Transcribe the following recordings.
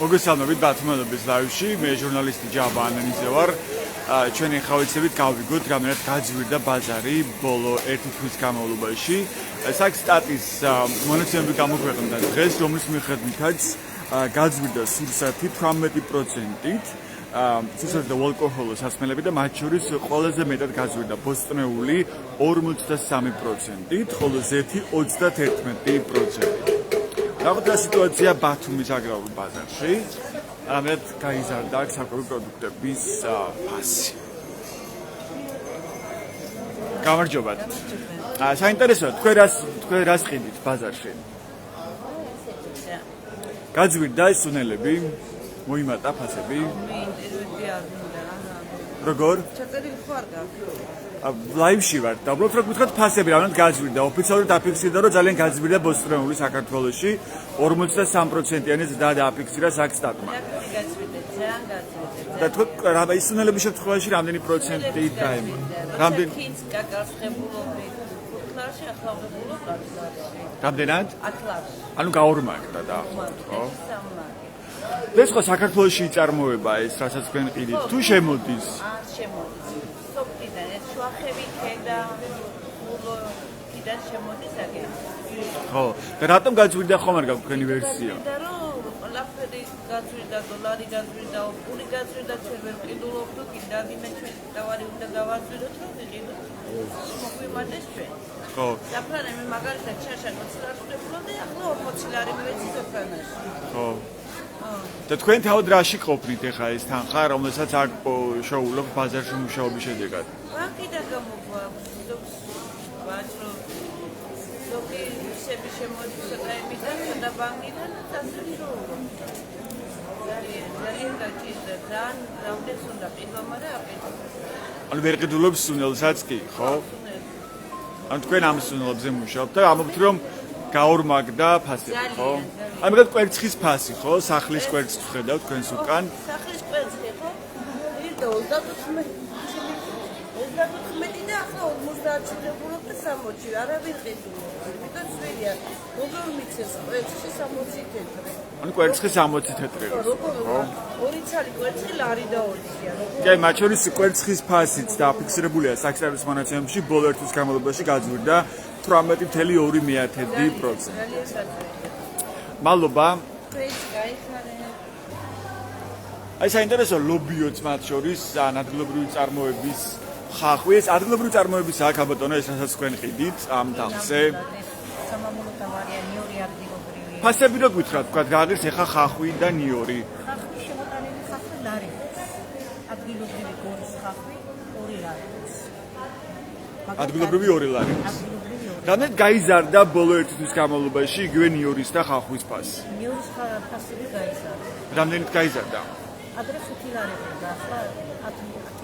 მოგესალმებით ბათუმელობის ლაივში, მე ჟურნალისტი ჯაბა ანანიძე ვარ. ჩვენი ხავიცებით გავიგოთ, რამდენად გაძვირდა ბაზარი ბოლო 1 თვის განმავლობაში. საკსტატის მონაცემები გამოქვეყნდა დღეს, რომლის მიხედვითაც გაძვირდა სურსათი 18%-ით. სურსათი და ალკოჰოლო სასმელები და მათ შორის ყველაზე მეტად გაძვირდა ბოსტნეული 53%-ით, ხოლო ზეთი 31%-ით. Რაღაცა სიტუაცია ბათუმის აგრარულ ბაზარში. ამეთ გაიზარდა საკვები პროდუქტების ფასი. გამარჯობათ. საინტერესოა, თქვენ რას ყიდით ბაზარში? გაძვირდა სუნელები, მოიმატა ფასები? როგორ? ჩაწერილი ხო არ გაქვს? ლაივში ვარ და უბრალოდ რა გითხრათ ფასები რამდენად გაძვირდა ოფიციალურად აფიქსირდა რომ ძალიან გაძვირდა ბოსტნეული საქართველოში 43%-იანი ზრდა დააფიქსირა საკსტატმა. და თუ რა ისუნელების შემთხვევაში რამდენი პროცენტი დაემატა? რამდენი კინც გაკარცხებულობი ფუტკარში ახალგებულობ კარტლარში. რამდენად? 10 ლარში. ანუ გაორმაგდა დაახლოებით, ხო? 3 ლარი. ეს ხო საქართველოში იწარმოება ეს რასაც თქვენ ყიდით თუ შემოდის? არ შემოდის. სოფლიდან ეს შუახევი ქედა ულო კიდე შემოდის აგე. ხო, და რატომ გაძვირდა ხომ არ გაქვთ თქვენი ვერსია? და რომ ყველაფერი გაძვირდა, დოლარი გაძვირდა, პული გაძვირდა, ჩვენ ვერ ყიდულობ თუ კიდე ვინმე ჩვენ დავარი უნდა გავაძვიროთ რომ ვიყიდოთ. მოგვიმატეს ჩვენ. ხო. საფრანგეთში მე მაგალითად შაშა 20 ლარს ვყიდულობდი, ახლა 40 ლარი მივეცი საფრანგეთში. ხო. და თქვენ თავად რაში ყოფნით ახლა ეს თანხა, რომელსაც აქ შოულობ ბაზარში მუშაობის შედეგად? ბანკიდან გამოგვაქვს, ვაჭრო ზოგი ისები შემოდის საერთოდ და ბანკიდან ასე შოულობ. ძალიან გაჭირდა, ძალიან რამდენს უნდა ყიდვა, მაგრამ აკეთებ. ანუ ვერ ყიდულობ სუნელსაც კი, ხო? ანუ თქვენ ამ სუნელებზე მუშაობთ და ამბობთ რომ გაორმაგდა ფასი, ხო? აი მაგალითად კვერცხის ფასი, ხო? სახლის კვერცხს ვხედავ თქვენს უკან. სახლის კვერცხი, ხო? ირდა 34 და ახლა 50-ში ვიყურებ და 60-ში, არავინ ყიდულობ. იმიტომ შვილია, როგორ მიცეს კვერცხი 60 თეთრი. ანუ კვერცხი 60 თეთრი. ხო? ორი ცალი კვერცხი ლარი და 2-ია. კი, მათ შორის კვერცხის ფასიც დაფიქსირებულია საკსტატის მონაცემებში ბოლო 1 თვის განმავლობაში გაძვირდა 18.2%. მადლობა. აი საინტერესო ლობიოც მათ შორის ადგილობრივი წარმოების ხახვი, ეს ადგილობრივი წარმოების აქაბატონო ეს რასაც თქვენ ყიდით ამ თაღზე. სამამულო თავარია ნიორი ადგილობრივია. ფასები რო გითხრათ, თქვა გააღირს ეხა ხახვი და ნიორი. ხახვი შემოტანილი ხახვი ლარი. ადგილობრივი გორის ხახვი 2 ლარი. ადგილობრივი 2 ლარი. რამდენად გაიზარდა ბოლო 1 თვის განმავლობაში იგივე ნიორის და ხახვის ფასი? ნიორის ფასები გაიზარდა. რამდენად გაიზარდა? ადრე 5 ლარი და ახლა 10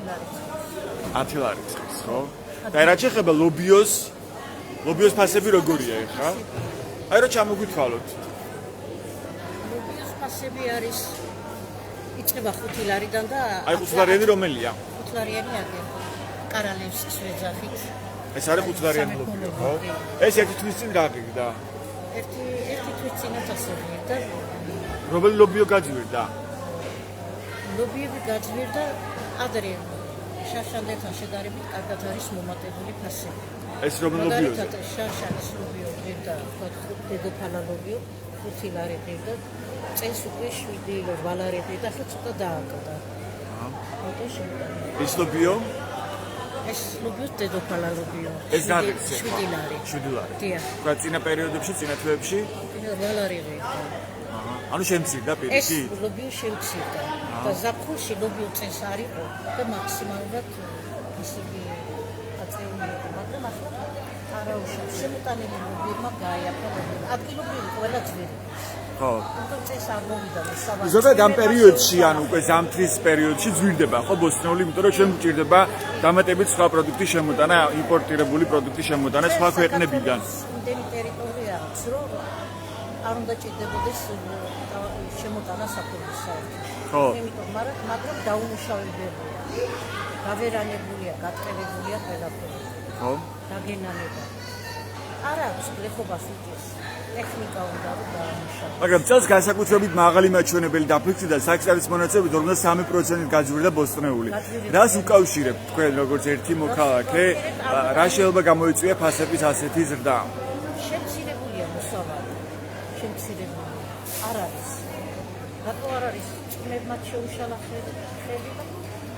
ლარი. 10 ლარი წელს, ხო? და რა შეიძლება ლობიოს ფასები როგორია ეხა? აი რა ჩამოგვითვალოთ. ლობიოს ფასები არის იწყება 5 ლარიდან და აი 5 ლარიანი რომელია? 5 ლარიანი აგე. კარალევსკის ვეძახით. ეს არის 5 ლარიანი ლობიო, ხო? ეს 1 თვის წინ გაგიგდა. ერთი თვის წინათ ასე და რომელი ლობიო გაძვირდა? ლობიები გაძვირდა ადრე შაშანდელთან შედარებით კარგად არის მომატებული ფასები. ეს რომელი ლობიო? მაგალითად შაშანის ლობიო ღირდა, დედოფალა ლობიო 5 ლარი ღირდა, წელს უკვე 7 ლარი ღირდა, ახლა ცოტა დააკდა. ეს ლობიო? ეს ლობიო დედოფალა ლობიო. ეს გაგიქცე. 7 ლარი. 7 ლარი. დიახ. თქვა წინა პერიოდებში, წინა თვეებში? 8 ლარი ღირდა. ანუ შემცირდა ეს პირიქით? ლობიო შემცირდა და ზაფხულში ლობიო წელს არ იყო და მაქსიმალურად ისეთი აწეულიყო, მაგრამ ახლა არაუშავს შემოტანილი ლობიებმა გაიაფა ადგილობრივი ყველა ძვირი. ხო. თუმცა წელს არ მოვიდა მოსაბაძო. ზოგადად ამ პერიოდში, ანუ უკვე ზამთრის პერიოდში ძვირდება, ხო, ბოსტნეული, იმიტომ რომ ჩვენ გვჭირდება დამატებით სხვა პროდუქტის შემოტანა, იმპორტირებული პროდუქტის შემოტანა სხვა ქვეყნებიდან. იმდენი ტერიტორია აქვს, რომ არ უნდა ჭირდებოდეს შემოტანა საფუძვლის საერთოდ. ხო. მაგრამ დაუმუშავებელია. გავერანებულია, გატყელებულია ყველაფერი. ხო? დაგენანება. არ აქვს გლეხობას უჭირს. ტექნიკა უნდა რომ დაამუშავოს. მაგრამ წელს განსაკუთრებით მაღალი მაჩვენებელი დაფიქსირდა საქსტარის მონაცემებით 53%-ით გაძვირდა ბოსტნეული. რას უკავშირებთ თქვენ როგორც ერთი მოქალაქე? რა შეიძლება გამოიწვია ფასების ასეთი ზრდა? შემცირებულია მოსავალი. შემცირებული არ არის. რატო არ არის? წვნებმა შეუშალა ხელი და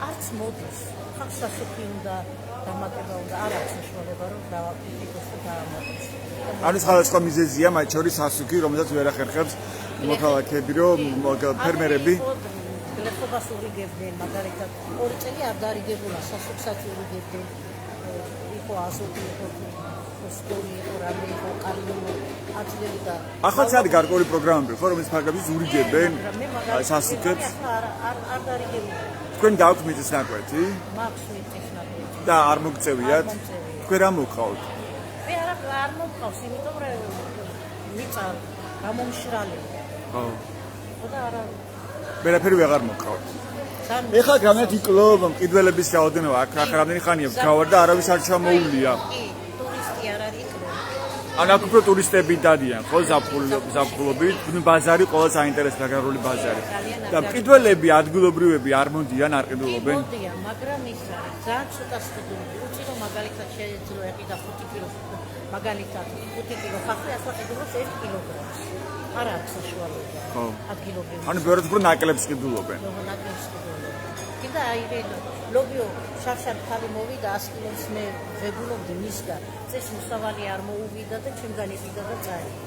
არც მოდის. ხალხს სასუქი უნდა დამატება უნდა არ აქვს საშუალება რომ დავაკრიტიკოს და დაამატოს. ანუ სხვადასხვა მიზეზია, მათ შორის სასუქი, რომელსაც ვერ ახერხებს მოქალაქეები, რომ ფერმერები გლეხობას ურიგებდნენ, მაგალითად, 2 წელი არ დარიგებულა, სასუქსაც ურიგებდნენ. იყო აზოტი, იყო ფოსფორი, იყო რამე, იყო კალიუმი, აწლელი და ახალაც არის გარკვეული პროგრამები, ხო, რომელიც ფარგლებს ურიგებენ სასუქებს. არ დარიგებულა. თქვენ გაქვთ მიწის ნაკვეთი მაქვს მიწის ნაკვეთი. და არ მოგწევიათ? თქვენ რა მოგყავთ? მე არ მომყავს, იმიტომ რომ მიწა გამომშრალია. ხო. და არა ვერაფერი ვეღარ მოგყავთ. ეხლა გამეთ იკლო მყიდველების რაოდენობა აქ რამდენი ხანია გავარ და არავის არ ჩამოუვლია. კი, ტურისტი არ არის იკლო. ან აქ უფრო ტურისტები დადიან, ხო, ზაფხულობით, ბაზარი ყველა საინტერესო გაგარული ბაზარი. და მყიდველები ადგილობრივები არ მოდიან, არ ყიდულობენ. მოდიან, მაგრამ ის არის ძალიან ცოტა სტუდენტი. უცი რომ მაგალითად შეიძლება ეყიდა 5 კილოს, მაგალითად 5 კილო ხალხი ახლა ყიდულობს 1 კილოგრამს. არ აქვს საშუალება. ხო. ადგილობრივი. ანუ ბევრად უფრო ნაკლებს ყიდულობენ. ნაკლებს ყიდულობენ. კიდე აი ლობიო შარშან ხალი მოვიდა 100 კილოს მე ვეგულობდი მისგან. წეს მოსავალი არ მოუვიდა და ჩემგან იყიდა და წაიღო.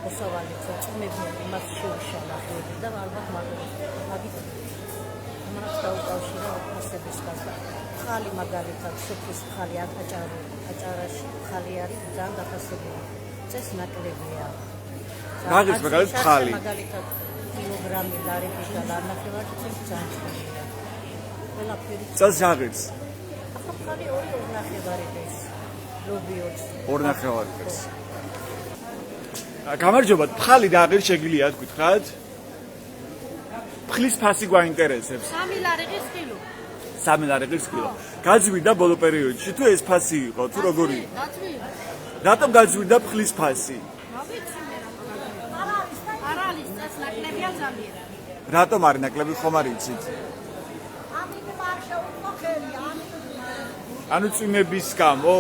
მოსავალი წმებდნენ იმას შეუშალა ხელი და ალბათ მაგით ამას დაუკავშირა ფასების გაზრდა. ხალი მაგალითად სოფლის ხალი აჭარაში ხალი არის ძალიან დაფასებული. წეს ნაკლებია. რაგის მაგალითად ხალი? მაგალითად კილოგრამი ლარების და ლარნახევარი ძალიან ყველაფერი. წელს რაგის? ახლა ხალი 2 ნახევარი ეს ლობიოც. 2 ნახევარი ეს. გამარჯობა, ფხალი და აღარ შეგიძლია თქვით? ფხლის ფასი გვაინტერესებს. 3 ლარების კილო. 3 ლარების კილო. გაძვირდა ბოლო პერიოდში თუ ეს ფასი იყო თუ როგორი? გაძვირდა. რატომ გაძვირდა ფხლის ფასი? არ არის ეს ნაკლებია ძალიან. რატომ არის ნაკლები ხომ არ იცით? ამიტომ არ შეუძლო ხელი, ანუ წვიმების გამო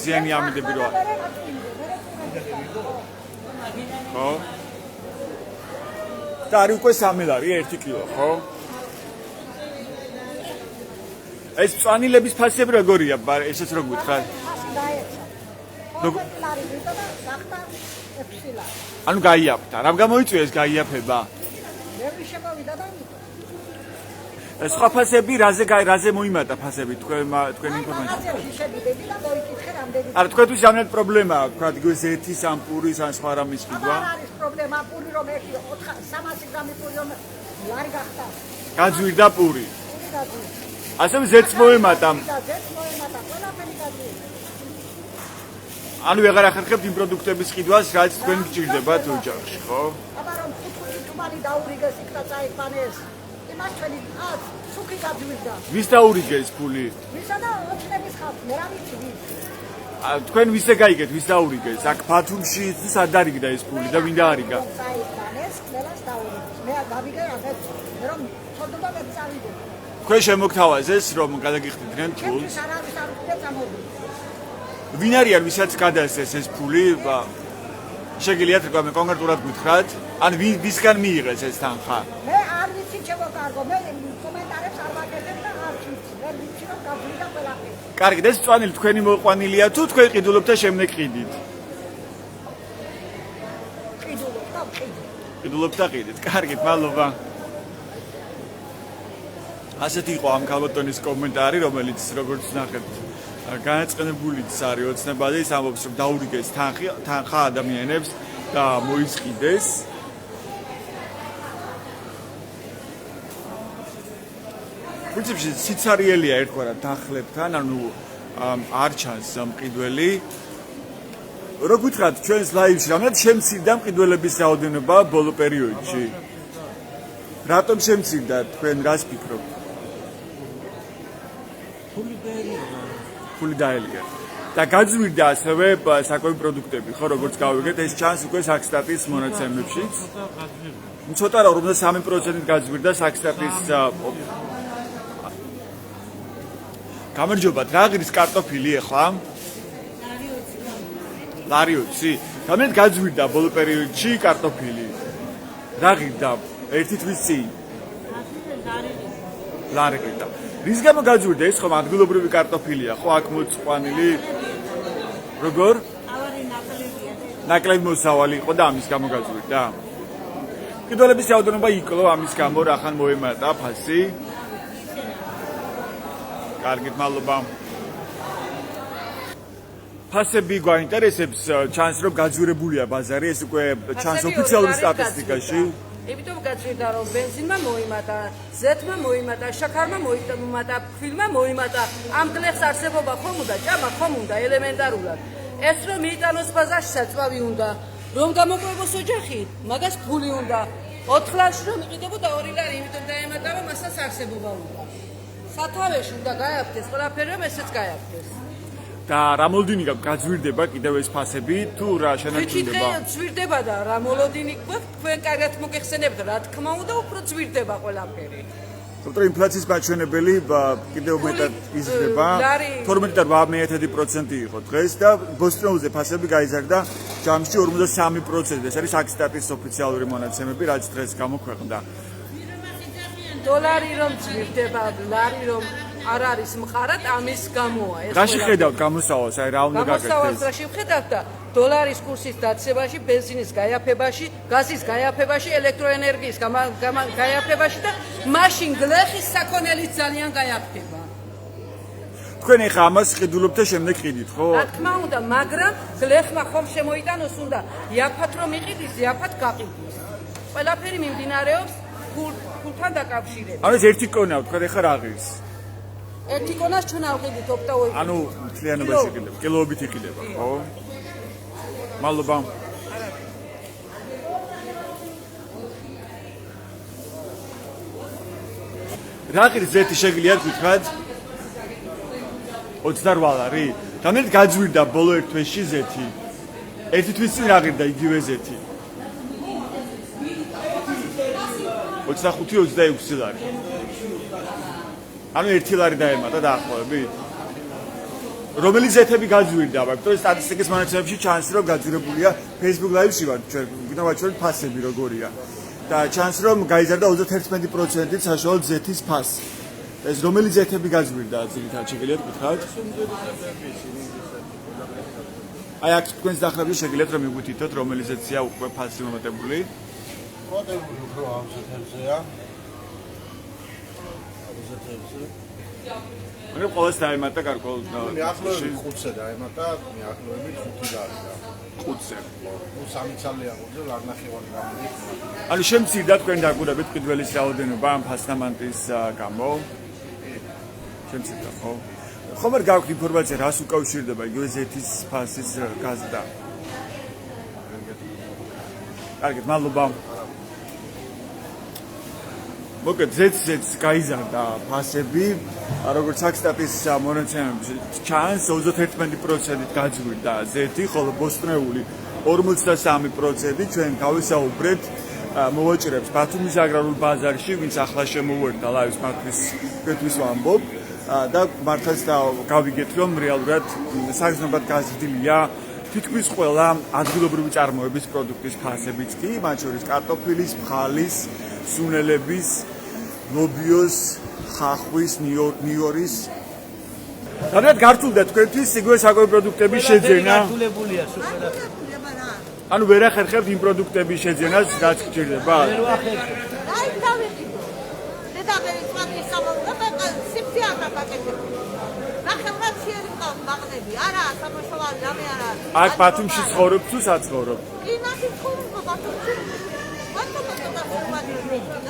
ზიანი ამიდები რა. ხო? და არის უკვე 3 ლარი 1 კილო, ხო? ეს წვანილების ფასები როგორია? ესეც რო გითხრათ? ანუ გაიაფთა. რამ გამოიწვია ეს გაიაფება? სხვა ფასები რაზე მოიმატა ფასები თქვენ ინფორმაცია? არა თქვენთვის რამდენი პრობლემაა, თქვა ზეთის ან პურის ან სხვა რამის ყიდვა? არ არის პრობლემა, პური რომ ერთი 300 გრამი პური რომ ლარი გახდა. გაძვირდა პური. პური გაძვირდა. ასევე ზეთს მოემატა. ზეთს მოემატა, ყველაფერი გაძვირდა. ანუ ვეღარ ახერხებთ იმ პროდუქტების ყიდვას, რაც თქვენ გჭირდებათ ოჯახში, ხო? აბა რომ ხუთი თუმანი დაურიგეს იქ და წაიყვანეს. იმას ჩვენი სუქი გაძვირდა. ვის დაურიგეს ფული? ვისა და ოცნების ხალხს, მე რა ვიცი ვის. თქვენ ვისე გაიგეთ, ვის დაურიგეს? აქ ბათუმში სად დარიგდა ეს ფული და ვინ დაარიგა? წაიყვანეს, ყველას დაურიგეს. მე გავიგე აღეთ, რომ თოდობა მე წავიდე. თქვენ შემოგთავაზეს, რომ გადაგიხდიდნენ ფულს. არ არის არ უნდა წამოვიდე. ვინ არიან, ვისაც გადაასცეს ეს ფული? შეგიძლიათ რკვევა კონკრეტულად გითხრათ? ან ვისგან მიიღეს ეს თანხა? მე არ ვიცი შემოგარგო, მე კომენტარებს არ ვაკეთებ და არ ვიცი, ვერ ვიცი რომ გაგვიდა ყველაფერი. კარგი, ეს წვანილი თქვენი მოყვანილია თუ თქვენ ყიდულობთ და შემდეგ ყიდით? ყიდულობ და ყიდით. ყიდულობთ და ყიდით. კარგით, მადლობა. ასეთი იყო ამ ქალბატონის კომენტარი, რომელიც როგორც ნახეთ, განაწყენებულიც არის ოცნებაზე, ის ამბობს, რომ დაურიგეს თანხა ადამიანებს და მოისყიდეს. პრინციპში სიცარიელია ერთგვარად დახლებთან, ანუ არ ჩანს მყიდველი. რო გითხრათ ჩვენს ლაივში, რამე შემცირდა მყიდველების რაოდენობა ბოლო პერიოდში. რატომ შემცირდა, თქვენ რას ფიქრობთ? ფული დაელიგა. და გაძვირდა ასევე საკვები პროდუქტები, ხო, როგორც გავიგეთ, ეს ჩანს უკვე საქსტატის მონაცემებშიც. ცოტა რა 53%-ით გაძვირდა საქსტატის გამარჯობა, რა ღირს კარტოფილი ახლა? ლარი 20. გამეთ გაძვირდა ბოლო პერიოდში კარტოფილი. რა ღირდა? ერთი თვის წინ. ლარი ღირდა. რის გამო გაძვირდა ეს ხომ ადგილობრივი კარტოფილია, ხო, აქ მოწყვანილი? როგორ? ნაკლები მოსავალი იყო და ამის გამო გაძვირდა. კიდოლების რაოდენობა იკლო ამის გამო რახან მოემატა ფასი. კარგით, მადლობა. ფასები გვაინტერესებს, ჩანს რომ გაძვირებულია ბაზარი, ეს უკვე ჩანს ოფიციალურ სტატისტიკაში. იმიტომ გაძვირდა რომ ბენზინმა მოიმატა, ზეთმა მოიმატა, შაქარმა მოიმატა, ფქვილმა მოიმატა. ამ გლეხს არსებობა ხომ უნდა, ჭამა ხომ უნდა ელემენტარულად. ეს რომ მიიტანოს ბაზარში საწვავი უნდა, რომ გამოყვებოს ოჯახი, მაგას ფული უნდა. 4 ლარში რომ იყიდებოდა 2 ლარი, იმიტომ დაემატა რომ მასაც არსებობა უნდა. სათავეში უნდა გაიაფთეს, ყველაფერი რომ ესეც გაიაფთეს. და რა მოლოდინი გაქვს გაძვირდება კიდევ ეს ფასები თუ რა შენარჩუნდება? ძვირდება და რა მოლოდინი გვაქვს, თქვენ კარგად მოგეხსენებთ, რა თქმა უნდა, უფრო ძვირდება ყველაფერი. თუმცა ინფლაციის მაჩვენებელი კიდევ მეტად იზრდება. 12 და 8% იყო დღეს და ბოსტონზე ფასები გაიზარდა ჯამში 53%. ეს არის საქსტატის ოფიციალური მონაცემები, რაც დღეს გამოქვეყნდა. დოლარი რომ ძვირდება, ლარი რომ არ არის მყარად, ამის გამოა ეს. რაში ხედავთ გამოსავალს, აი რა უნდა გაკეთდეს? გამოსავალს რაში ვხედავთ და დოლარის კურსის დაცემაში, ბენზინის გაიაფებაში, გაზის გაიაფებაში, ელექტროენერგიის გაიაფებაში და მაშინ გლეხის საქონელიც ძალიან გაიაფება. თქვენ ეხა ამას ყიდულობთ და შემდეგ ყიდით, ხო? რა თქმა უნდა, მაგრამ გლეხმა ხომ შემოიტანოს უნდა იაფად რომ იყიდის, იაფად გაყიდოს. ყველაფერი მიმდინარეობს ფულთან დაკავშირებით. ანუ ეს ერთი კონა თქვენ ეხა რა ღირს? ერთი კონას ჩვენ ავყიდით ოპტაოები. ანუ მთლიანობაში იყიდება, კილოობით იყიდება, ხო? მადლობა. რა ღირს ზეთი შეგიძლიათ გითხრათ? 28 ლარი. რამდენად გაძვირდა ბოლო ერთ თვეში ზეთი? ერთი თვის წინ რა ღირდა იგივე ზეთი? 25-26 ლარი. ანუ 1 ლარი დაემატა დაახლოებით. რომელი ზეთები გაძვირდა, მაგრამ სტატისტიკის მონაცემებში ჩანს რომ გაძვირებულია Facebook Live-ში ვარ ჩვენ, გვინდა ფასები როგორია. და ჩანს რომ გაიზარდა 31%-ით საშუალო ზეთის ფასი. ეს რომელი ზეთები გაძვირდა, ძირითადად შეგიძლიათ გითხრათ? აი აქ თქვენს დახრებში შეგიძლიათ რომ მიგვითითოთ რომელი ზეთია უკვე ფასი მომატებული? მოდებული უფრო ამ ზეთებზეა. მე ყოველს დაემატა გარკვეულ მიახლოებით 5-ზე დაემატა, მიახლოებით 5 ლარი და 5-ზე. ნუ 3 წელიწადზე ლარნახევარი გამოდის. ანუ შემცირდა თქვენ დაგვირებით ყიდველის რაოდენობა ამ ფასნამანტის გამო? შემცირდა, ხო? ხომ არ გაქვთ ინფორმაცია რას უკავშირდება იგივე ზეთის ფასის გაზრდა? კარგით, მადლობა. მოკლედ ზეთს გაიზარდა ფასები, როგორც საქსტატის მონაცემებში ჩანს 31%-ით გაძვირდა ზეთი, ხოლო ბოსტნეული 53%. ჩვენ გავისაუბრეთ მოვაჭრებს ბათუმის აგრარულ ბაზარში, ვინც ახლა შემოვერთა ლაივის ფაქტის ვამბობ და მართლაც გავიგეთ, რომ რეალურად საგრძნობლად გაზრდილია თითქმის ყველა ადგილობრივი წარმოების პროდუქტის ფასებიც კი, მათ შორის კარტოფილის, ფხალის, სუნელების, ლობიოს, ხახვის, ნიორის. რამდენად გართულდა თქვენთვის იგივე საკვები პროდუქტების შეძენა? გართულებულია სუპერად. ანუ ვერ ახერხებთ იმ პროდუქტების შეძენას, რაც გჭირდება? ვერ ვახერხებ. აი დავიყიდო. დედამერი თქვენი სამომავლობა სიფთიანა პაკეტები. ნახევრად შეიძლება მაღლები. არა, სამშობლოა რამე არა. აქ ბათუმში ცხოვრობ თუ საცხოვრობ? კი, ნახე ცხოვრობ ბათუმში.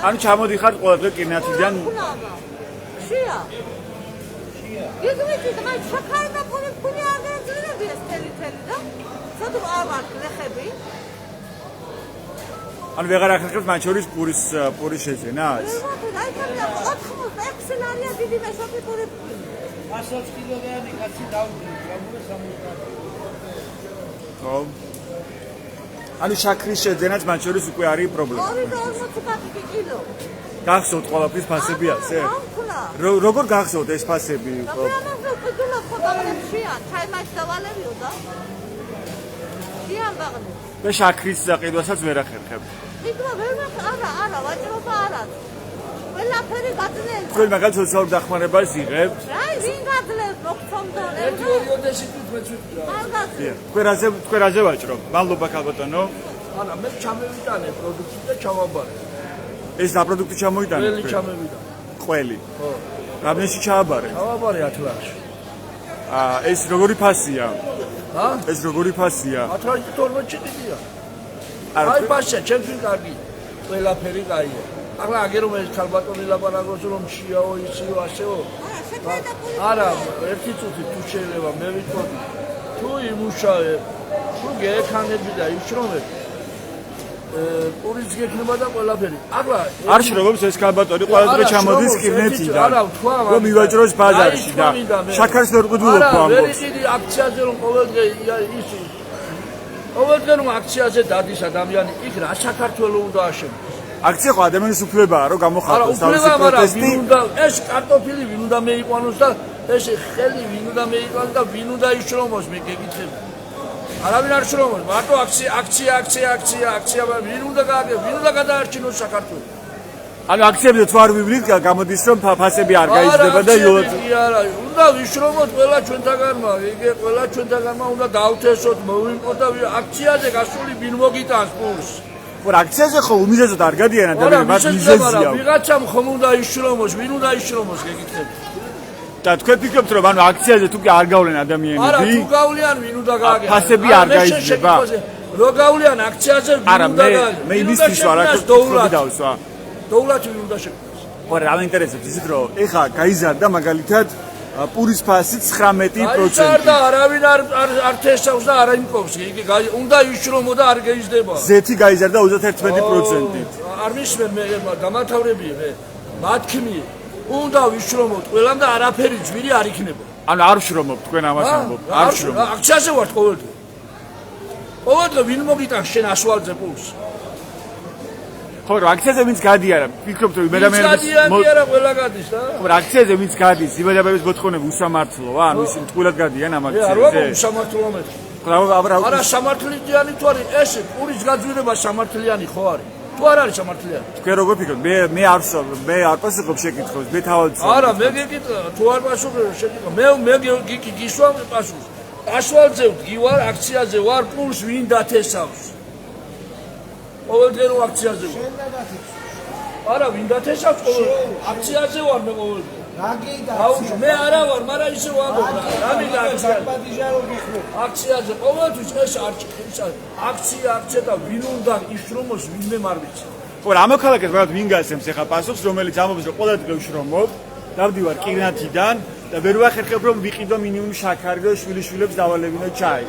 ანუ ჩამოდიხარ ყველა დღე კინათიდან? შია. იგივე დღე შაქარი და ფული აგერძლები ეს თელი და სადუ ავარ გლეხები. ანუ ვეღარ ახერხებთ მათ შორის პურის შეძენას? აი თამია 86 ლარია დიდი მესოფი პური. 100 კილოგრამი კაცი დავდივარ. ხო ანუ შაქრის შეძენაც მათ შორის უკვე არის პრობლემა 2.40 კილო. გახსოვთ ყველაფრის ფასები ასე როგორ გახსოვთ ეს ფასები ამაზე პედულა ფოტოებში ჩაიმაც დავალებიო და დიამბაღნე და შაქრის ყიდვასაც ვერ ახერხებ ყიდვა ვერ არა ვაჭრობა არა ყველაფერი გაძლევს თქვენ მაგალითად სოციალურ დახმარებას იღებთ აი ვინ გაძლევს მოხსომდორე ერთი პერიოდში თქვენ რაზე ვაჭრობ მადლობა ქალბატონო არა მე ჩამევიტანე პროდუქტი და ჩავაბარე ეს რა პროდუქტი ჩამოიტანეთ ყველი ჩამევიტანე ყველი ხო რამდენში ჩააბარე ჩავაბარე 10 ლარში ეს როგორი ფასია ა ეს როგორი ფასია 10 ლარში 12 ჩიტია აი ფასია ჩემთვის კარგი ყველაფერი კაია ახლა აგერ რომ ეს ქალბატონი ლაპარაკობს რომ შეაო ისიო ასეო არა ერთი წუთი თუ შეიძლება მე ვიტყოდი თუ იმუშავე თუ გექანები და იშრომები პურიც გექნება და ყველაფერი ახლა არ შრომობს ეს ქალბატონი ყველადღე ჩამოდის კირნეთიდან არა თქვა რომ მივაჭროს ბაზარში და შაქარს ვერ ყიდულობ არა ვერ ამბობს იყიდი აქციაზე რომ ყოველდღე ისი ყოველდღე რომ აქციაზე დადის ადამიანი იქ რა საქართველოს უნდა აშენოს აქცია ხო ადამიანის უფლებაა რომ გამოხატოს თავისი არა პროტესტი ვინ უნდა ეს კარტოფილი ვინ უნდა მეიყვანოს და ეს ხელი ვინ უნდა მეიყვანოს და ვინ უნდა იშრომოს მე გეკითხები არავინ არ შრომობს მარტო აქცია ვინ უნდა გააკეთოს ვინ უნდა გადაარჩინოს საქართველოს ანუ აქციებზე თუ არ ვივლით გამოდის რომ ფასები არ გაიზრდება და იოლად არა უნდა ვიშრომოთ ყველა ჩვენთაგანმა იგი ყველა ჩვენთაგანმა უნდა დავთესოთ მოვიმყოთ და აქციაზე გასული ვინ მოგიტანს პულს ხო აქციაზე ხო უმიზესოდ არ გადიან ადამიანები მათ მიზეზია ვიღაცამ ხომ უნდა იშრომოს ვინ უნდა იშრომოს გეკითხები და თქვენ ფიქრობთ რომ ანუ აქციაზე თუ კი არ გავლენ არა ადამიანები თუ გავლიან ვინ უნდა გააკეთოს ფასები არ გაიზრდება რო გავლიან აქციაზე ვინ უნდა გააკეთოს მე იმისთვის ვარ აქ თქვენ დავსვა დოულათი ვინ უნდა შექმნას ხო რა მაინტერესებს ისეთ რომ ეხა გაიზარდა მაგალითად პურის ფასი 19% და არავინ არ თესავს და არ იმყოფს იგი უნდა იშრომო და არ გაიზრდება ზეთი გაიზარდა 31%-ით არ მისმენ მე დამათავრებია მე მათქმი უნდა ვიშრომოთ ყველამ და არაფერი ძვირი არ იქნება ანუ არ ვშრომობ თქვენ ამას ამბობ არ ვშრომობ აქციაზე ვართ ყოველდღე ყოველდღე ვინ მოგიტანს შენ ასვალზე პულს ხო რა აქციაზე ვინც გადიარა ფიქრობთ რომ იმედამერების გადიარა ყველა გადის და ხო რა აქციაზე ვინც გადის იმედამერების მოთხოვნები უსამართლოა ანუ ისინი თქულად გადიან ამ არ აქციაზე ვარ უსამართლოა მე ხო არა სამართლიანი თუ არის ეს პურის გაძვირება სამართლიანი ხო არის თუ არ არის სამართლიანი თქვენ როგორ ფიქრობთ მე არ პასუხობ შეკითხვებს მე თავად არა მე გეკითხა თუ არ პასუხობ შეკითხვა მე გისვამ პასუხს ასვალზე ვარ აქციაზე ვარ პულს ვინ დათესავს ყოველდღე რო აქციაზე ვარ არა ვინ დათესავს აქციაზე ვარ მე ყოველდღე აუ მე არა ვარ მაგრამ ისე ვამბობ რა მინდა აქციაზე ყოველთვის ეს აქცია და ვინ უნდა იშრომოს ვინმე არ ვიცი ხო რა მოქალაქეს მაგათ ვინ გასცემს ახლა პასუხს რომელიც ამბობს რომ ყოველდღე ვშრომობ დავდივარ კირნათიდან და ვერ ვახერხებ რომ ვიყიდო მინიმუმ შაქარი და შვილიშვილებს დავალებინო ჩაი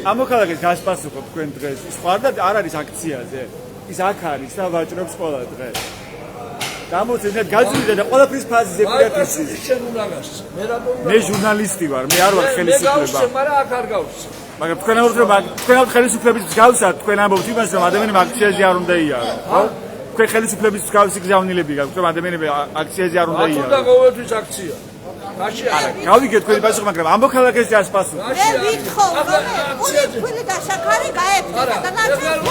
ამ მოქალაქეს გასპასუხობ თქვენ დღეს სხვა არ არის აქციაზე ის აქ არის და ვაჭრობს ყველა დღე გამოცედა გაძვირდა და ყველაფრის ფაზზე პრიორიტეტი შენ უნდა გასცე მე რატომ მე ჟურნალისტი ვარ მე არ ვარ ხელისუფლება მე მაგრამ აქ არ გავსცე მაგრამ თქვენ ამბობთ რომ თქვენ ხელისუფლების მსგავსად თქვენ ამბობთ იმას რომ ადამიანები აქციაზე არ უნდა იარონ ხო თქვენ ხელისუფლების მსგავსი გზავნილები გაქვთ რომ ადამიანები აქციაზე არ უნდა იარონ და ყოველთვის აქცია გაში არა გავიგეთ თქვენი პასუხი მაგრამ ამ მოქალაქეს ჯას პასუხი მე ვითხოვ რომ პული და შაქარი გაეფრთხილდა და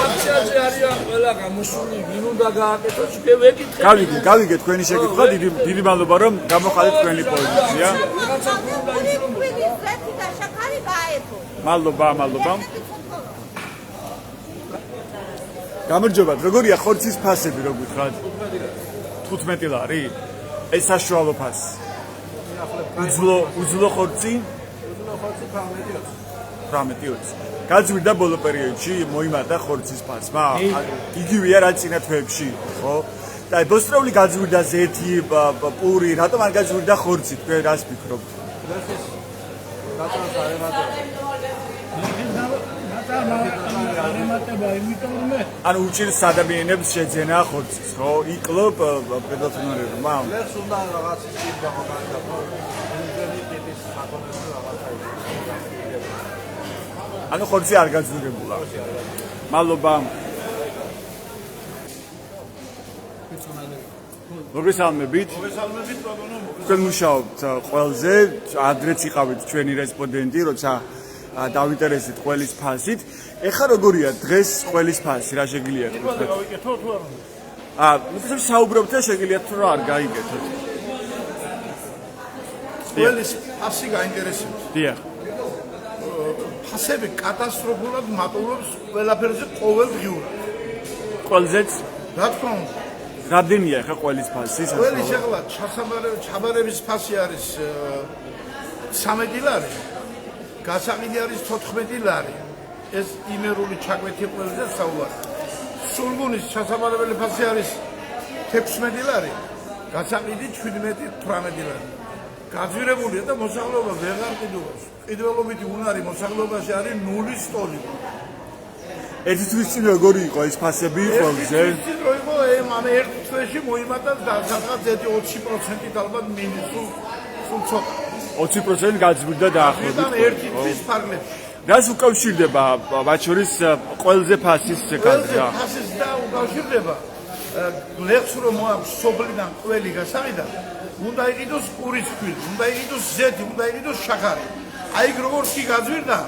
აქციაზე არიან ყველა გამოსული ვინ უნდა გააკეთოს უკვე ვეკითხე გავიგეთ თქვენი შეკითხვა დიდი მადლობა რომ გამოხატეთ თქვენი პოზიცია პული და შაქარი გაეფო მადლობა გამარჯობათ როგორია ხორცის ფასები რო გითხრათ 15 ლარი ეს საშუალო ფასი უძლო ხორცი 18-20 გაძვირდა ბოლო პერიოდში მოიმატა ხორცის ფასმა იგივეა რაც წინა თვეებში ხო და ბოსტროული გაძვირდა ზეთი პური რატომ არ გაძვირდა ხორცი თქვენ რას ფიქრობთ ანუ უჭირს ადამიანებს შეძენა ხორცის ხო იკლობ პედოფილურმა ლეხს უნდა რაღაც ის გამოგანდა ხო ინტერნეტის საკონდენსო რაღაცა ანუ ხორცი არ გაძვირებულა. მადლობა. მოგესალმებით. მოგესალმებით ბატონო. თქვენ მუშაობთ ყველზე, ადრეც იყავით ჩვენი რესპონდენტი, როცა დავინტერესეთ ყველის ფასით. ეხლა როგორია დღეს ყველის ფასი, რა შეგიძლია თქვენ? გავიკეთო თუ არა? მithom საუბრობთ და შეგიძლიათ თუ რა არ გაიგეთოთ. ყველის ფასი გაინტერესებს. დიახ. ფასები კატასტროფულად მატულობს ყველაფერზე ყოველდღიურად. ყველზეც რა თქმა უნდა, რამდენია ეხლა ყველის ფასი? ყველის ეხლა ჩაბარების ფასი არის 13 ლარი. გასაყიდი არის 14 ლარი. ეს იმერული ჩაკვეთი ყველზე საუბარი. სულგუნის ჩასაბარებელი ფასი არის 16 ლარი. გასაყიდი 17-18 ლარი. გაძვირებულია და მოსახლეობა ვეღარ ყიდულობს. ყიდველობითი უნარი მოსახლეობაში არის 0-ის ტოლი. ერთი თვის წინ როგორი იყო ეს ფასები ყველზე? ერთ თვეში მოიმატა სადღაც 20% ალბათ მინუსი სულ ცოტა. 20% გაძვირდა დაახლოებით. ერთი თვის ფარგლებში. რას უკავშირდება მათ შორის ყველზე ფასის გაზრდა? ფასის და უკავშირდება ლეხს რომ მოაქვს სოფლიდან ყველი გასაყიდა, უნდა იყიდოს პურის ქვილი, უნდა იყიდოს ზეთი, უნდა იყიდოს შაქარი. აი როგორ კი გაძვირდა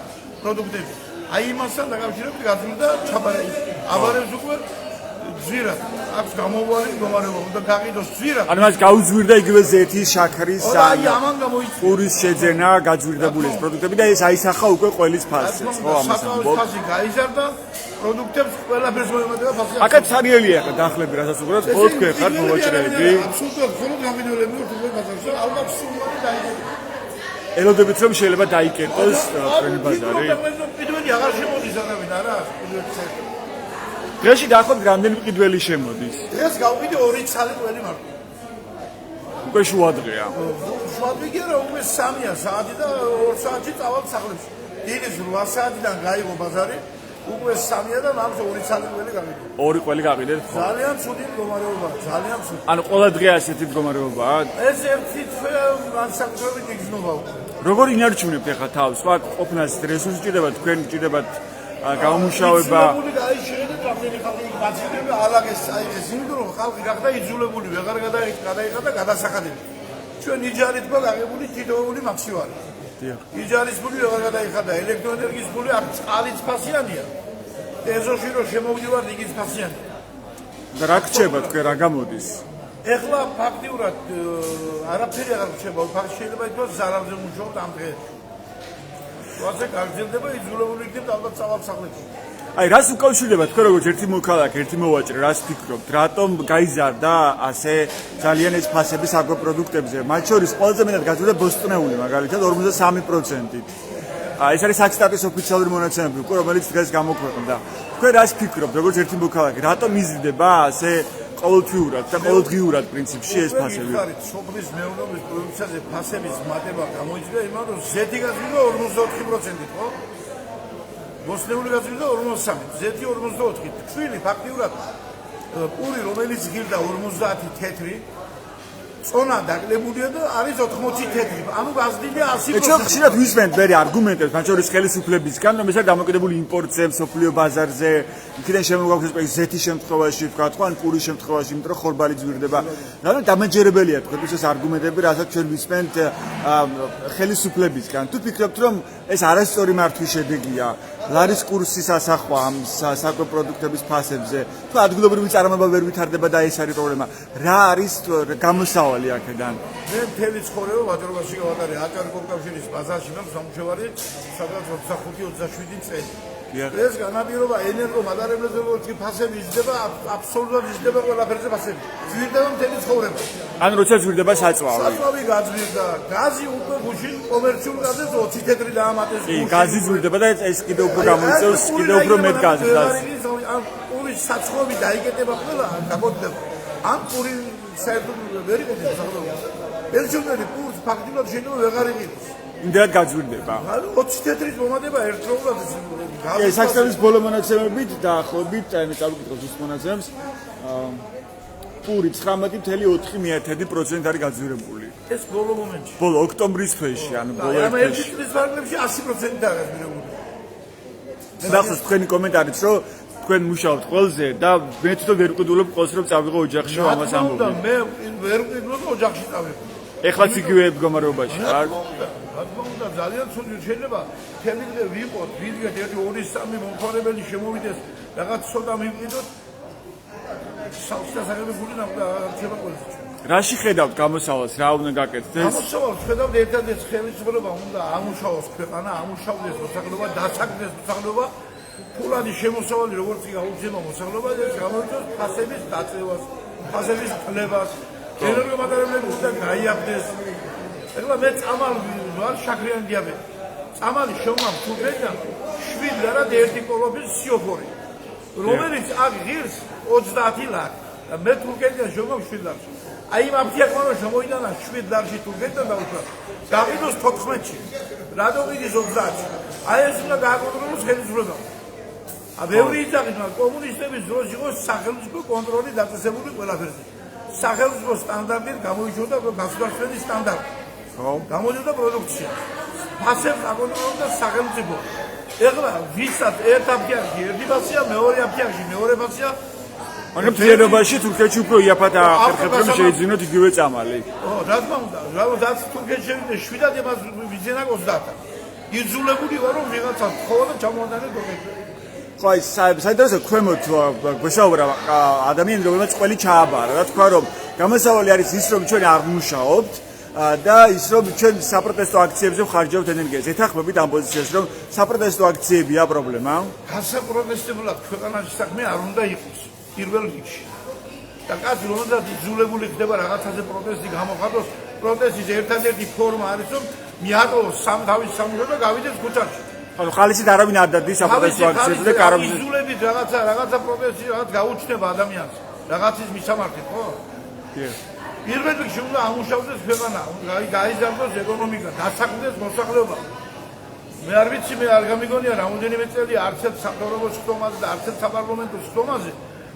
პროდუქტები. აი იმასთან დაკავშირებით გაძვირდა ჩაბარები. აბარებს უკვე ძვირად. აქვს გამოუვალი მდგომარეობა, უნდა გაყიდოს ძვირად. ანუ მას გაუძვირდა იგივე ზეთის, შაქრის, აი ამან გამოიწვია. პურის შეძენა, გაძვირდებული ეს პროდუქტები და ეს აისახა უკვე ყველის ფასზე, ხო ამას ამბობ. ფასი გაიზარდა, პროდუქტებს ყველაფერს მოემატება ფასი. აკაც სარიელია ხა დაახლოებით რასაც უყურებთ, բոլ თქვენ ხართ მოვაჭრეები. აბსოლუტურად ხოლმე გამიდოლები ვართ უკვე ბაზარში, ალბათ სულმარი დაიგეთ. ელოდებთ რომ შეიძლება დაიკეტოს თქვენი ბაზარი. პირველი აღარ შემოდის არავინ არა, დღეში დაახლოებით რამდენი მყიდველი შემოდის? დღეს გავყიდე 2 ცალი ყველი მარტო. უკვე შუადღეა. შუადღე რა უკვე 3-ია საათი და 2 საათში წავალ სახლებში. დილის 8 საათიდან გაიღო ბაზარი, უკვე 3-ია და მაგ 2 ცალი ყველი გავიდე. 2 ყველი გავიდეთ. ძალიან ცუდი მდგომარეობაა, ძალიან ცუდი. ანუ ყველა დღე ასეთი მდგომარეობაა. ეს ერთი თვე განსაკუთრებით იგრძნობა უკვე. როგორ ინარჩუნებთ ახლა თავს? სხვა ყოფნას რესურსი ჭირდებათ, თქვენ ჭირდებათ გამომუშავება. იძულებული გაიშვიეთ რამდენი ხალხი გაცილდება ალაგეს წაიღეს, იმიტომ რომ ხალხი გახდა იძულებული, ვეღარ გადაიღა და გადასახადები. ჩვენ იჯარით ყო გაღებული თითოეული მაქსიმალი. დიახ. იჯარის ფული ვეღარ გადაიხადა, ელექტროენერგიის ფული აქ წყალიც ფასიანია. ეზოში რომ შემოვიდივართ იგიც ფასიანია. და რა გრჩება თქვენ რა გამოდის? ეხლა ფაქტიურად არაფერი აღარ გრჩება, ფაქტ შეიძლება ითქვას ზარალზე მუშაობთ ამ დღეებში. ვასე გაგრძელდება იძულებული იქნებთ ალბათ წავალ სახლებში. აი რას უკავშირდება თქვენ როგორც ერთი მოქალაქე, ერთი მოვაჭრე, რას ფიქრობთ? რატომ გაიზარდა ასე ძალიან ეს ფასები აგროპროდუქტებზე? მათ შორის ყველაზე მეტად გაძვირდა ბოსტნეული, მაგალითად 53%-ით. ეს არის საქსტატის ოფიციალური მონაცემები, უკვე რომელიც დღეს გამოქვეყნდა. თქვენ რას ფიქრობთ როგორც ერთი მოქალაქე? რატომ იზრდება ასე ყოველთვიურად და ყოველდღიურად პრინციპში ეს ფასები? სოფლის მეურნეობის პროდუქციაზე ფასების მატება გამოიწვია იმან, რომ ზეთი გაძვირდა 44%-ით, ხო? ბოსტნეული გაძვირდა 53%, ზეთი 44%. ჩვილი ფაქტიურად პური რომელიც ღირდა 50 თეთრი, წონა დაკლებულია და არის 80 თეთრი. ანუ გაზრდილია 100%. ჩვენ ხშირად ვისმენთ მე არგუმენტებს, მათ შორის ხელისუფლებისგან, რომ ეს არის დამოკიდებული იმპორტზე, მსოფლიო ბაზარზე, იქიდან შემოგვაქვს ზეთის შემთხვევაში, ვთქვა, ხო, ან პურის შემთხვევაში, იმიტომ რომ ხორბალი ძვირდება. რადგან დამაჯერებელია თქვენ ეს არგუმენტები, რასაც ჩვენ ვისმენთ ხელისუფლებისგან. თუ ფიქრობთ, რომ ეს არასწორი მართვის შედეგია, ლარის კურსის ასახვა ამ საკვებ-პროდუქტების ფასებზე, თუ ადგილობრივი წარმოება ვერ ვითარდება და ეს არის პრობლემა. რა არის გამოსავალი აქედან? მე მთელი ცხოვრება ვაჭრობაში გავატარე აჭარის კავშირის ბაზარში მაქვს სამუშაოარი სადღაც 25-27 წელი. ეს განაპირობა ენერგომატარებლებზე როგორც ფასები იზრდება, აბსოლუტურად იზრდება ყველაფერზე ფასები. ძვირდება მთელი ცხოვრება. ანუ როცა ძვირდება საწვავი. საწვავი გაძვირდა. გაზი უკვე გუშინ კომერციულ გაზებს 20 თეთრი დაამატეს. კი, გაზი ძვირდება და ეს კიდევ უფრო გამოიწევს, კიდევ უფრო მეტ გაზს. ამ პურის საცხობი დაიკეტება ყველა, გაგოდება. ამ პური საერთოდ ვერ იყიდეს სახელმწიფო. ეს შემდეგი პურს ფაქტიურად შეიძლება ვეღარ იყიდეს. იმდენად გაძვირდება. 20 თეთრის მომატება ერთდროულად ეს საქსტატის ბოლო მონაცემებით დაახლოებით, აი მე წავიკითხოთ ის მონაცემს, პური 19.4% არის გაძვირებული. ეს ბოლო მომენტში. ბოლო ოქტომბრის თვეში, ანუ ბოლო ამ ერთი წლის ვარგლებში 100% არის გაძვირებული. ნახოს თქვენი კომენტარიც რომ თქვენ მუშაობთ ყველზე და მე თვითონ ვერ ვყიდულობ ყველს რომ წავიღო ოჯახში რომ ამას ამბობ. მე ვერ ვყიდულობ ოჯახში წავიღო. ეხლაც იგივე მდგომარეობაში ხარ? რა თქმა უნდა ძალიან ცუდი შეიძლება თემი დღე ვიყოთ, ვიდგეთ 1-2-3 მომხმარებელი შემოვიდეს, რაღაც ცოტა მივყიდოთ. საერთაშორისო გული ნახდება ყველგან. რაში ხედავთ გამოსავალს, რა უნდა გაკეთდეს? გამოსავალს ხედავთ ერთადერთი ხელისუფლება უნდა ამუშავოს ქვეყანა, ამუშავდეს მოსახლეობა, დასაქმდეს მოსახლეობა, ფულადი შემოსავალი როგორც კი გაუჩნდება მოსახლეობას, ეს გამოიწვევს ფასების დაწევას, ფასების ფლებას, ენერგომატარებლები უნდა გაიაფდეს. ეხლა მე წამალ ვარ შაქრიანი დიაბეტი. წამალი შევმამ თურქეთიდან 7 ლარად ერთი კოლოფის სიოფორი, რომელიც აქ ღირს 30 ლარი. მე თურქეთიდან შევმამ 7 ლარში. აი იმ აფთიაქმა რომ შემოიტანა 7 ლარში თურქეთიდან დაუშვა. გაყიდოს 14-ში. რატო ყიდის 30-ში? აი ეს უნდა გააკონტროლოს ხელისუფლება. ბევრი იცავთ, მაგრამ კომუნისტების დროს იყო სახელმწიფო კონტროლი დაწესებული ყველაფერზე. სახელმწიფო სტანდარტით გამოიჩნდა გასვლასწრაფი სტანდარტი. გამოდიოდა პროდუქცია. ფასებს აკონტროლობდა სახელმწიფო. ეხლა ვისაც ერთ აფთიაქში ერთი ფასია, მეორე აფთიაქში მეორე ფასია. მაგრამ თეორიაში თურქეთში უფრო იაფად ახერხებს რომ შეიძინოთ იგივე წამალი. რა თქმა უნდა, რაც თურქეთში შევიდა 7-ად იმას ვიძინა 30-ად. იძულებული ვარ რომ ვიღაცა თხოვა და ჩამოვადანე თურქეთში. ხო აი საერთოდ ქვემოთ გვესაუბრა ადამიანი რომელსაც ყველი ჩააბარა და თქვა რომ გამოსავალი არის ის რომ ჩვენ არ მუშაობთ და ის რომ ჩვენ საპროტესტო აქციებზე ვხარჯავთ ენერგიას. ეთანხმებით ამ პოზიციას რომ საპროტესტო აქციებია პრობლემა? გასაპროტესტებლად ქვეყანაში საქმე არ უნდა იყოს პირველ რიგში. და კაცი რომელსაც იძულებული ხდება რაღაცაზე პროტესტი გამოხატოს, პროტესტის ერთადერთი ფორმა არის რომ მიატოვოს თავის სამუშაო და გავიდეს ქუჩაში. ანუ ხალისით არავინ არ დადის საპროტესტო აქციებზე და კარგი იძულებით რაღაცა პროტესტი რაღაც გაუჩნდება ადამიანს რაღაცის მისამართით, ხო? კი. პირველ რიგში უნდა ამუშავდეს ქვეყანა, გაიზარდოს ეკონომიკა, დასაქმდეს მოსახლეობა. მე არ ვიცი, მე არ გამიგონია რამოდენიმე წელი არც ერთ სამთავრობო სხდომაზე და არც ერთ საპარლამენტო სხდომაზე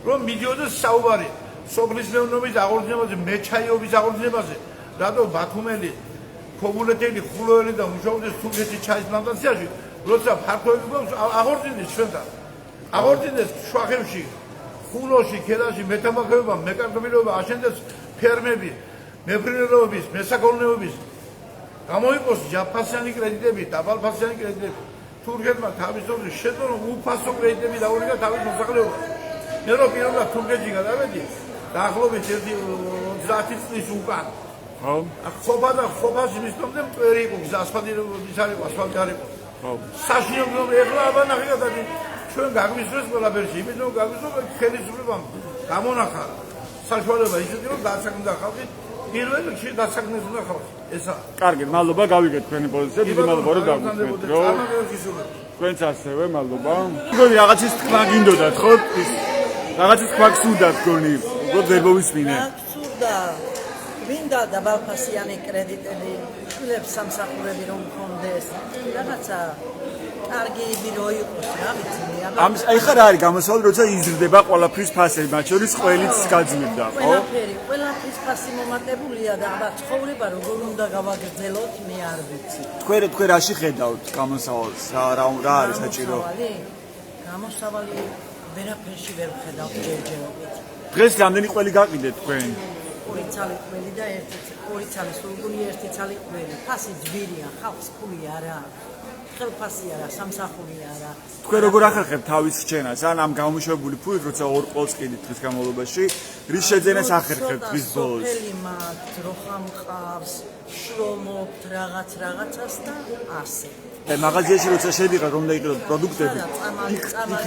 რომ მიდიოდეს საუბარი სოფლის მეურნეობის აღორძინებაზე, მეჩაიეობის აღორძინებაზე, რატო ბათუმელი, ქობულეთელი, ხულოელი და მუშაობდეს თურქეთის ჩაის პლანტაციაში, როცა ფართოები გვაქვს აღორძინდეს ჩვენთან. აღორძინდეს შვახებში, ხულოში, ქედაში მეთამბაქოეობა, მეკარტოფილეობა, აშენდეს ფერმები, მეფრინველობის, მესაქონლეობის. გამოიყოს ჯაფასიანი კრედიტები, დაბალფასიანი კრედიტები. თურქეთმა თავის დროზე შეძლო უფასო კრედიტები დაურიგა თავის მოსახლეობას. მე რო პირობად თურქეთში გადავედი, დაახლოებით 30 წლის უკან. ხო. ხობა და ხობაში მისდომდე მტვერი იყო, ასფალტი ის არ იყო, ასფალტი არ იყო. ხო. საშინო ეხლა აბანახი გადადი. ჩვენ გაგვისწრეს ყველაფერში, იმიტომ გაგვისწრო ხელისუფლებამ გამონახა საშუალება ისეთი რომ დასაქმდა ხალხი, პირველ რიგში დასაქმდეს უნდა ხალხი. ესა. კარგი, მადლობა, გავიგეთ თქვენი პოზიცია. დიდი მადლობა რომ დაგვიწყეთ, რომ თქვენც ასევე მადლობა. მგონი რაღაცის თქმა გინდოდათ, ხო? რაღაცის თქმა გსურდათ გონი, უბრალოდ ვერ მოვისმინე. გსურდა. მინდა დაბალფასიანი კრედიტები, შვილებს სამსახურები რომ მქონდეს, რაღაცა კარგი ბირო იყოს, რა ვიცი მე. აი ხარ არის გამოსავალი, როცა იზრდება ყველაფრის ფასები, მათ შორის ყველიც გაძვირდა, ხო? ყველაფრის ფასი მომატებულია და აბა ცხოვრება როგორ უნდა გავაგრძელოთ, მე არ ვიცი. თქვენ რაში ხედავთ გამოსავალს? რა არის საჭირო? გამოსავალი ვერაფერში ვერ ვხედავ ჯერჯერობით. დღეს რამდენი ყველი გაყიდეთ თქვენ? 2 ცალი ყველი და 2 ცალი სულგუნი 1 ცალი ყველი. ფასი ძვირია, ხალხს ფული არა აქვს. ხელფასი არა, სამსახური არა. თქვენ როგორ ახერხებთ თავის რჩენას? ან ამ გამომშვებული ფულით, როცა 2 ყველს ყიდით დღის განმავლობაში, რის შეძენას ახერხებთ დღის ბოლოს? სოფელი მაქვს, როხა მყავს, შრომობთ რაღაცას და ასე. და მაღაზიაში როცა შედიღარ რომ დაიყიდოთ პროდუქტები,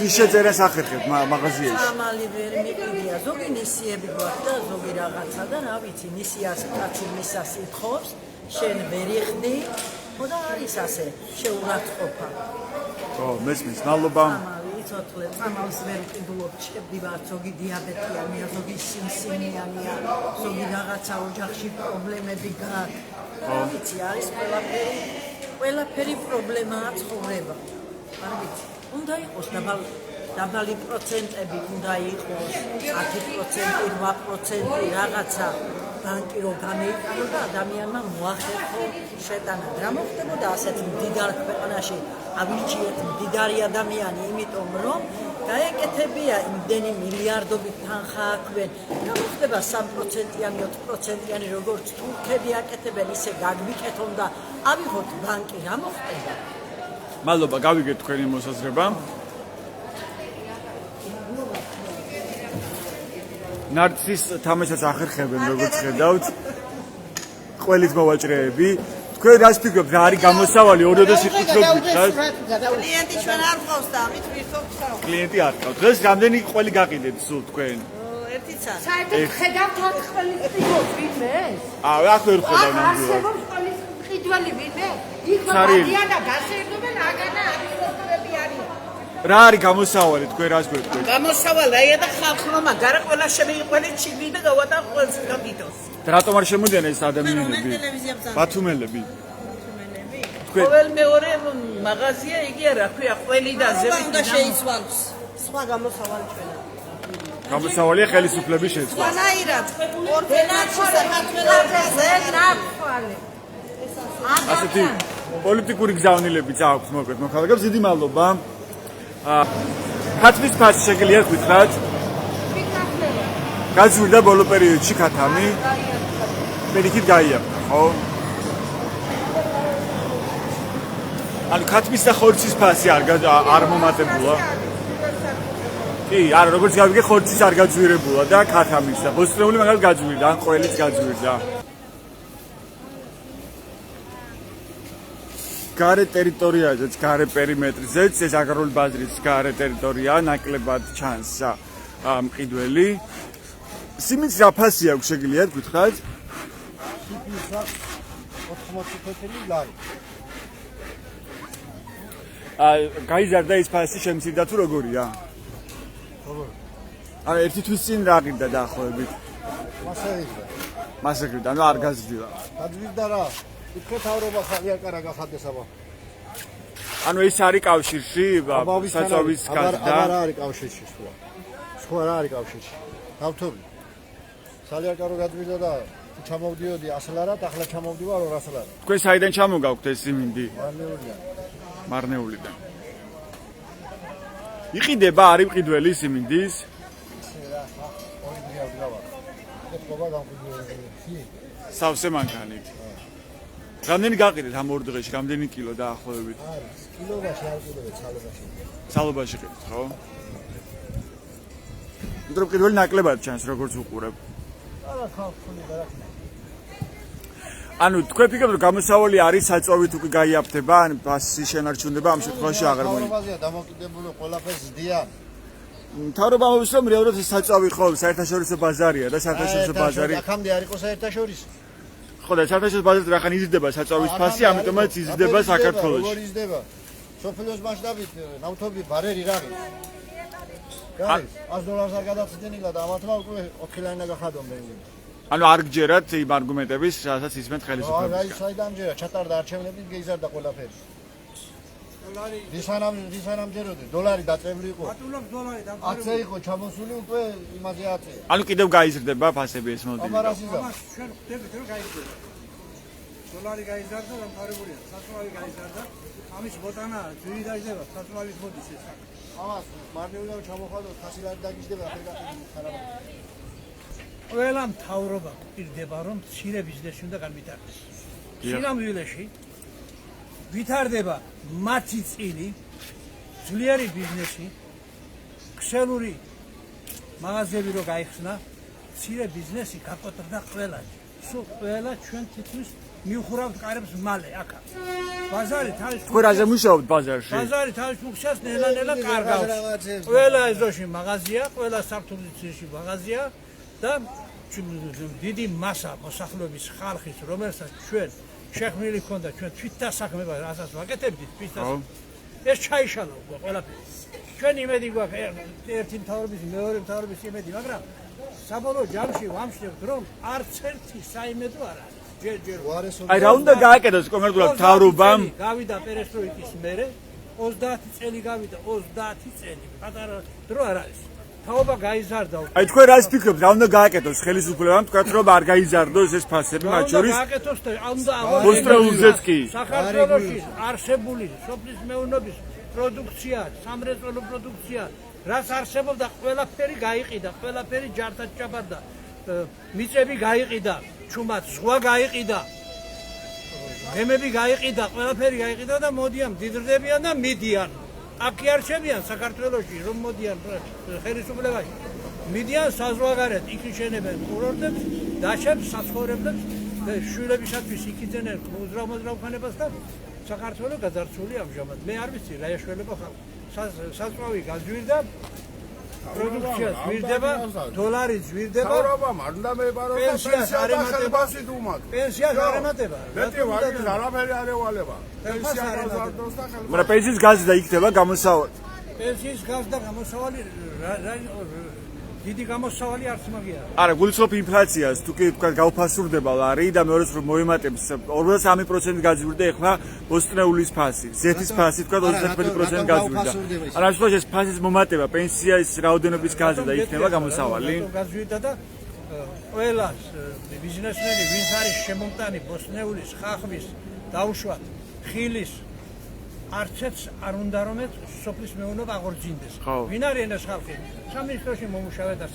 ის შეძენას ახერხებთ მაღაზიაში? წამალი ვერ მიყიდია, ზოგი ნისიები გვაქვს და ზოგი რაღაცა და რა ვიცი, ნისიას კაცი მისას ითხოვს, შენ ვერ იხდი. და არის ასე შეურაცხყოფა. ხო, მესმის, მადლობა. იცოთლე, წამალს ვერ ვყიდულობ, ჩებდი ვარ, ზოგი დიაბეტიანია, ზოგი სიმსივნიანია, ზოგი რაღაცა ოჯახში პრობლემები გაქვს. რა ვიცი, არის ყველაფერი პრობლემაა ცხოვრება. არ ვიცი, უნდა იყოს დაბალი პროცენტები, უნდა იყოს 10%, 8% რაღაცა. ბანკი რო გამოიყენო და ადამიანმა მოახერხო შეტანა. რა მოხდებოდა ასეთ მდიდარ ქვეყანაში ავირჩიეთ მდიდარი ადამიანი, იმიტომ რომ გაეკეთებია იმდენი მილიარდობით თანხა აქვენ. გამოხდება 3%-იანი, 4%-იანი, როგორც თურქები აკეთებენ, ისე გაგვიკეთონ და ავიღოთ ბანკი, რა მოხდება? მადლობა, გავიგეთ თქვენი მოსაზრება. ნარცის თამაშას ახერხებენ, როგორც ხედავთ. ყველით მოვაჭრეები. თქვენ რას ფიქრობთ, რა არის გამოსავალი 2005 წელს? კლიენტი ჩვენ არ ყავს და ამით ვირთობთ საუბარს. კლიენტი არ ყავს. დღეს რამდენი ყველი გაყიდეთ სულ თქვენ? ერთი წამი. საერთოდ ხედავთ აქ ყველის ყიდვას ვინმე? აქ ვერ ხედავ ნამდვილად. არსებობს ყველის ყიდველი ვინმე? იქ სარიელი. მოდიან და გასერდობენ აგანა ადმინისტრატორები არიან. რა არის გამოსავალი თქვენ რას გვეტყვით? გამოსავალია და ხალხმა მაგარა ყველა შემიყვანეთ ჩიგნი და გავატა ყველს გაგიდოს. და რატომ არ შემოდიან ეს ადამიანები? ტელევიზია ბრძანდება. ბათუმელები. ყოველ მეორე მაღაზია იგი არა ქვია ყველი და ზევით უნდა შეიცვალოს. სხვა გამოსავალი ჩვენა. გამოსავალია ხელისუფლების შეცვლა. განაირად ორდენაში საქართველოსზე ნაფალი. ასეთი პოლიტიკური გზავნილებიც აქვს მოკლედ მოქალაქეებს. დიდი მადლობა. ქათმის ფასი შეგიძლიათ გითხრათ? გაძვირდა ბოლო პერიოდში ქათამი. პირიქით გაიაფა, ხო? ანუ ქათმის და ხორცის ფასი არ მომატებულა. კი, არა, როგორც გავიგე, ხორცის არ გაძვირებულა და ქათამის და ბოსტნეული მაგალითად გაძვირდა, ან ყველიც გაძვირდა. გარე ტერიტორიაზეც, გარე პერიმეტრზეც, ეს აგრარული ბაზრის გარე ტერიტორია, ნაკლებად ჩანს მყიდველი. სიმინდის რა ფასი აქვს, შეგიძლიათ გითხრათ? სიფის აქვს 80 ფეთილი ლარი. გაიზარდა ის ფასი შემცირდა თუ როგორია? როგორ? ანუ ერთი თვის წინ რა ყიდდა დაახლოებით? მასე ყიდდა, ანუ არ გაზრდილა. გაძვირდა რა? იქ თავრობა ხალი არ კარა გახადეს აბა. ანუ ეს არის კავშირში საწვავის გაზრდა? არ არის კავშირში სხვა. სხვა რა არის კავშირში? დავთობი. სალიარკარო გაძვირდა და ჩამოვდიოდი 100 ლარად, ახლა ჩამოვდივარ 200 ლარად. თქვენ საიდან ჩამოგაქვთ ეს სიმინდი? მარნეულიდან. მარნეულიდან. იყიდება არის მყიდველი სიმინდის? რა, ორი დღე გავარ. ეს ყობა გამყიდველი. სავსე მანქანით. რამდენი გაყიდეთ ამ ორ დღეში, რამდენი კილო დაახლოებით? არის, კილობაში არ ყიდებით ცალობაში. ცალობაში ყიდეთ, ხო? იმიტომ მყიდველი ნაკლებად ჩანს, როგორც უყურებ. არა, ხალხული და რა თქმა უნდა. ანუ თქვენ ფიქრობთ, რომ გამოსავალი არის საწვავით უკვე გაიაფთება, ან ფასი შენარჩუნდება, ამ შემთხვევაში აღარ მოიწევს. თავრობაზეა დამოკიდებული ყველაფერს ზდიან. თავრობა ამბობს, რომ რეალურად ეს საწვავი ხო, საერთაშორისო ბაზარია და საერთაშორისო ბაზარი. აქამდე არ იყო საერთაშორისო. ხო და საერთაშორისო ბაზარზე რახან იზრდება საწვავის ფასი, ამიტომაც იზრდება საქართველოში. როგორ იზრდება? სოფლიოს მასშტაბით ნავთობი ბარერი რაღი. გაიგე, $100 არ გადაცდენილა და ამათმა უკვე 4 ლარი გახადონ ბენზინი. ანუ არ გჯერათ იმ არგუმენტების, რასაც ისმენთ ხელისუფლებას. აი, საიდან ჯერა, ჩატარდა არჩევნები, გეიზარდა ყველაფერი. ვისანამ ჯეროდი, $1 დაწევრი იყო. ატულობს $1 და აცე იყო ჩამოსული უკვე იმაზე აცე. ანუ კიდევ გაიზრდება ფასები ეს მოდელი. აბა რას იზრდება? ჩვენ ხვდებით რომ გაიზარდა. $1 გაიზარდა, დამყარებულია. საწვავი გაიზარდა. ამის ბოტანა ძვირი დაიდება, საწვავის მოდის ეს. ამას მარნეულიდან ჩამოხვალოთ 100 ლარი დაგიждდება ახლა ხარაბა. ყველა მთავრობა პირდება რომ მცირე ბიზნესი უნდა განვითარდეს. სინამდვილეში ვითარდება მათი წილი, ძლიერი ბიზნესი, ქსელური მაღაზიები რო გაიხსნა, მცირე ბიზნესი გაკოტრდა ყველა. სულ ყველა ჩვენ თითქმის მივხურავთ კარებს მალე აქ. ბაზარი თავის თქვენ რაზე მუშაობთ ბაზარში? ბაზარი თავის ფუნქციას ნელა-ნელა კარგავს. ყველა ეზოში მაღაზია, ყველა საფრთხეში მაღაზია და დიდი მასა მოსახლეობის ხალხის, რომელსაც ჩვენ შექმნილი ქონდა, ჩვენ თვითდასაქმება რასაც ვაკეთებდით, ეს ჩაიშალა უკვე ყველაფერი. ჩვენ იმედი გვაქვს ერთი მთავრობის, მეორე მთავრობის იმედი, მაგრამ საბოლოო ჯამში ვამშნევთ, რომ არც ერთი საიმედო არ არის. აი რა უნდა გააკეთოს კონკრეტულად მთავრობამ? გავიდა პერესტროიკის მერე 30 წელი გავიდა, 30 წელი. პატარა დრო არ არის. თაობა გაიზარდა. აი თქვენ რას ფიქრობთ, რა უნდა გააკეთოს ხელისუფლებამ, თქვათ რომ არ გაიზარდოს ეს ფასები, მათ შორის გააკეთოს და უნდა მოსწრეულზეც კი. საქართველოში არსებული სოფლის მეურნეობის პროდუქცია, სამრეწველო პროდუქცია, რაც არსებობდა, ყველაფერი გაიყიდა, ყველაფერი ჯართან ჩაბარდა. მიწები გაიყიდა, ჩუმად, სხვა გაიყიდა. გემები გაიყიდა, ყველაფერი გაიყიდა და მოდიან, დიდრდებიან და მიდიან. აქ კი არ შევიან საქართველოში, რომ მოდიან ხელისუფლებაში. მიდიან საზღვარგარეთ, იქ იშენებენ კურორტებს, დაშებს, საცხოვრებლებს, შვილებისათვის იქ იძენენ უძრავ ხანებას და საქართველო გაძარცვული ამჟამად. მე არ ვიცი რა ეშველება ხალხს. საზღვავი გაძვირდა, პროდუქცია ზვირდება, დოლარი ზვირდება. თავრობამ არ უნდა მეპაროს და პენსია არ ემატება. პენსიას არ ემატება. მეტი ვარგის არაფერი არ ევალება. პენსია გაზარდოს და ხელფასი. მაგრამ პენსიის გაზრდა იქნება გამოსავალი. პენსიის გაზრდა გამოსავალი დიდი გამოსავალი არც მაგია. არა, გულისხმობ ინფლაციას, თუ კი თქვა გაუფასურდება ლარი და მეორე რომ მოემატებს 43% გაძვირდა ეხლა მოსწრეულის ფასი, ზეთის ფასი თქვა 31% გაძვირდა. არა, შეიძლება ეს ფასის მომატება, პენსიის რაოდენობის გაზრდა იქნება გამოსავალი. გაძვირდა და ყველა ბიზნესმენი, ვინც არის შემომტანი ბოსნეულის, ხახვის, დაუშვათ, ხილის არცეთს არ უნდა რომ ეს სოფლის მეურნეობა აღორძინდეს. ვინ არიან ეს ხალხი? სამინისტროში მომუშავე და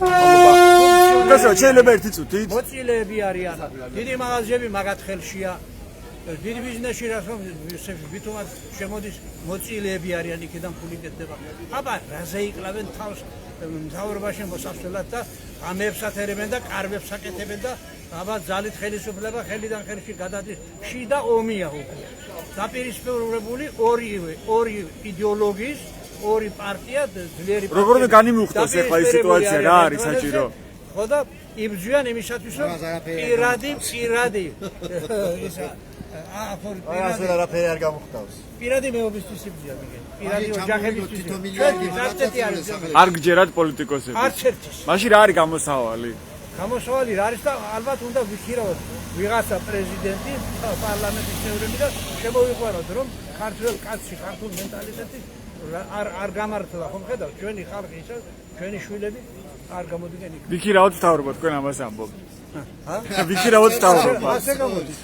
გასა შეიძლება ერთი წუთით? მოწილეები არიან. დიდი მაღაზიები მაგათ ხელშია. დიდი ბიზნესში რაც რომ ვითომაც შემოდის მოწილეები არიან, იქიდან ფული კეთდება. აბა რაზე იკლავენ თავს მთავრობაში მოსასვლელად და ამებს ათერებენ და კარვებს აკეთებენ და აბა ძალით ხელისუფლება ხელიდან ხელში გადადის. შიდა ომია უკვე. დაპირისპირებული ორი იდეოლოგიის ორი პარტია ძლიერი პარტია. როგორ განიმუხტოს ახლა ეს სიტუაცია რა არის საჭირო? ხო და იბრძვიან იმისათვის რომ პირადი ისა ასე არაფერი არ გამოხდავს. პირადი მეობისთვის იბრძვიან მიგენ. პირადი ოჯახებისთვის. არ გჯერათ პოლიტიკოსები. არც ერთის. მაშინ რა არის გამოსავალი? გამოსავალი რა არის და ალბათ უნდა ვიქირავოთ ვიღაცა პრეზიდენტი, პარლამენტის წევრები და შემოვიყვანოთ რომ ქართულ კაცში, ქართულ მენტალიტეტი არ გამართლა ხომ ხედავთ ჩვენი ხალხი ისე ჩვენი შვილები არ გამოდგენ იქ. ვიქირავოთ მთავრობა თქვენ ამას ამბობთ. ვიქირავოთ მთავრობა. ასე გამოდის.